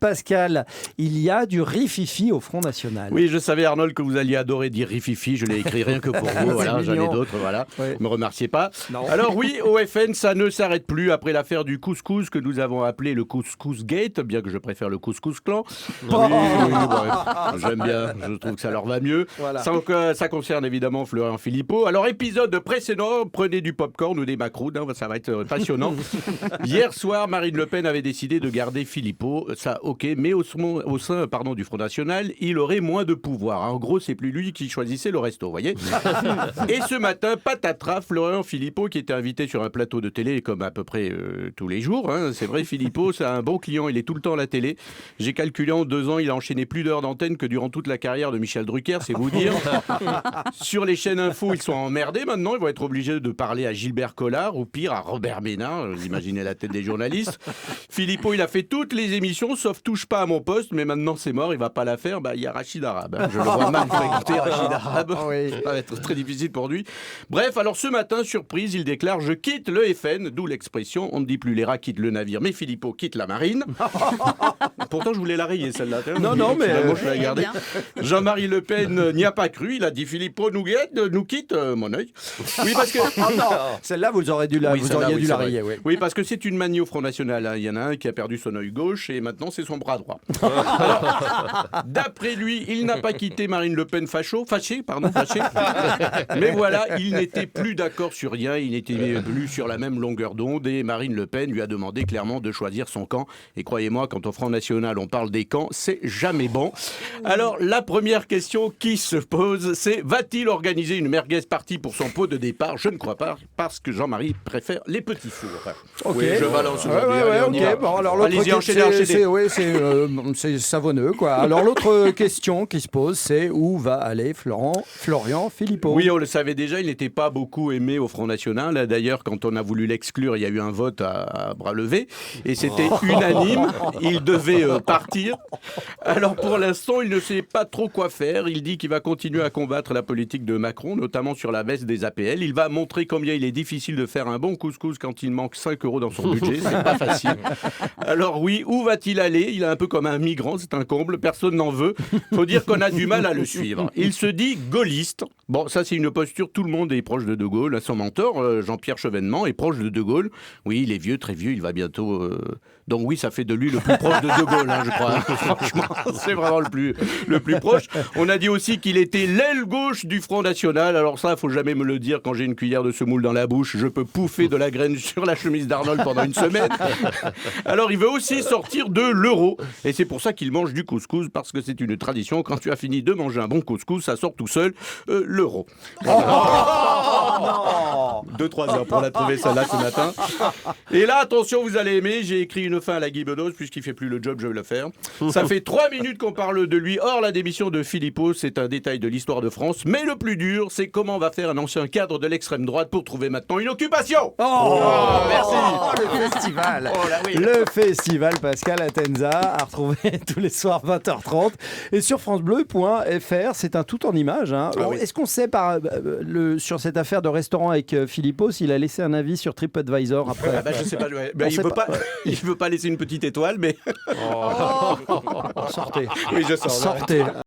Pascal, il y a du rififi au Front National. Oui, je savais, Arnold, que vous alliez adorer dire rififi. Je l'ai écrit rien que pour vous. Voilà, j'en ai d'autres. Voilà. Ouais. Ne me remerciez pas. Non. Alors oui, au FN, ça ne s'arrête plus après l'affaire du couscous que nous avons appelé le couscous gate, bien que je préfère le couscous clan. Oui, bref, j'aime bien. Je trouve que ça leur va mieux. Voilà. Ça concerne évidemment Florian Philippot. Alors épisode précédent, prenez du popcorn ou des macrounes, hein, ça va être passionnant. Hier soir, Marine Le Pen avait décidé de garder Philippot. Ça, ok, mais au sein du Front National, il aurait moins de pouvoir. En gros, c'est plus lui qui choisissait le resto, vous voyez. Et ce matin, patatras, Florian Philippot, qui était invité sur un plateau de télé comme à peu près tous les jours. Hein. C'est vrai, Philippot, c'est un bon client, il est tout le temps à la télé. J'ai calculé en 2 ans, il a enchaîné plus d'heures d'antenne que durant toute la carrière de Michel Drucker, c'est vous dire. Sur les chaînes info, ils sont emmerdés maintenant, ils vont être obligés de parler à Gilbert Collard ou pire à Robert Ménard. Vous imaginez la tête des journalistes. Philippot, il a fait toutes les émissions, sauf Touche pas à mon poste, mais maintenant c'est mort, il va pas la faire. Il y a Rachid Arabe. Hein. Je le vois mal fréquenter Rachid Arabe. Oui. Ça va être très difficile pour lui. Bref, alors ce matin, surprise, il déclare « Je quitte le FN », d'où l'expression « On ne dit plus les rats quittent le navire, mais Philippot quitte la marine ». Pourtant, je voulais la rayer, celle-là. Non, mais... Finalement, je vais la garder. Jean-Marie Le Pen n'y a pas cru. Il a dit « Philippot nous quitte, mon œil ». Oui, parce que... Celle-là, vous auriez dû la rayer. Oui. Oui, parce que c'est une manie au Front National. Hein. Il y en a un qui a perdu son œil gauche et maintenant c'est son bras droit. Alors, d'après lui, il n'a pas quitté Marine Le Pen fâché. Mais voilà, il n'était plus d'accord sur rien. Il n'était plus sur la même longueur d'onde et Marine Le Pen lui a demandé clairement de choisir son camp. Et croyez-moi, quand au Front National on parle des camps, c'est jamais bon. Alors, la première question qui se pose, c'est va-t-il organiser une merguez party pour son pot de départ? Je ne crois pas, parce que Jean-Marie préfère les petits fours. Ok. Oui, je balance aujourd'hui. Allez, on y va. Bon, alors l'autre Allez-y, enchaînez. c'est savonneux, quoi. Alors l'autre question qui se pose, c'est où va aller Florian Philippot? Oui, on le savait déjà, il n'était pas beaucoup aimé au Front National. D'ailleurs, quand on a voulu l'exclure, il y a eu un vote à bras levés. Et c'était unanime, il devait partir. Alors pour l'instant, il ne sait pas trop quoi faire. Il dit qu'il va continuer à combattre la politique de Macron, notamment sur la baisse des APL. Il va montrer combien il est difficile de faire un bon couscous quand il manque 5 € dans son budget. C'est pas facile. Alors oui, où va-t-il aller? Il est un peu comme un migrant, c'est un comble, personne n'en veut. Faut dire qu'on a du mal à le suivre. Il se dit gaulliste. Bon, ça c'est une posture, tout le monde est proche de De Gaulle. Son mentor, Jean-Pierre Chevènement, est proche de De Gaulle. Oui, il est vieux, très vieux, il va bientôt... Donc oui, ça fait de lui le plus proche de De Gaulle, hein, je crois. Franchement, c'est vraiment le plus proche. On a dit aussi qu'il était l'aile gauche du Front National. Alors ça, faut jamais me le dire quand j'ai une cuillère de semoule dans la bouche. Je peux pouffer de la graine sur la chemise d'Arnold pendant une semaine. Alors il veut aussi sortir de l'euro. Et c'est pour ça qu'il mange du couscous, parce que c'est une tradition. Quand tu as fini de manger un bon couscous, ça sort tout seul, l'euro. 2-3 heures pour la trouver celle-là ce matin. Et là, attention, vous allez aimer, j'ai écrit une fin à la Guy Bedos, puisqu'il fait plus le job, je vais le faire. Ça fait 3 minutes qu'on parle de lui. Or, la démission de Philippot, c'est un détail de l'histoire de France. Mais le plus dur, c'est comment va faire un ancien cadre de l'extrême droite pour trouver maintenant une occupation. Merci. Le festival. Oui. Le festival Pascal Atenza à retrouver tous les soirs 20h30 et sur francebleu.fr. C'est un tout en images. Hein. Ah oui. Est-ce qu'on sait sur cette affaire de restaurant avec Philippot s'il a laissé un avis sur TripAdvisor après? Je sais pas. Il veut pas laisser une petite étoile, mais... Sortez. Oui, je sors. Sortez.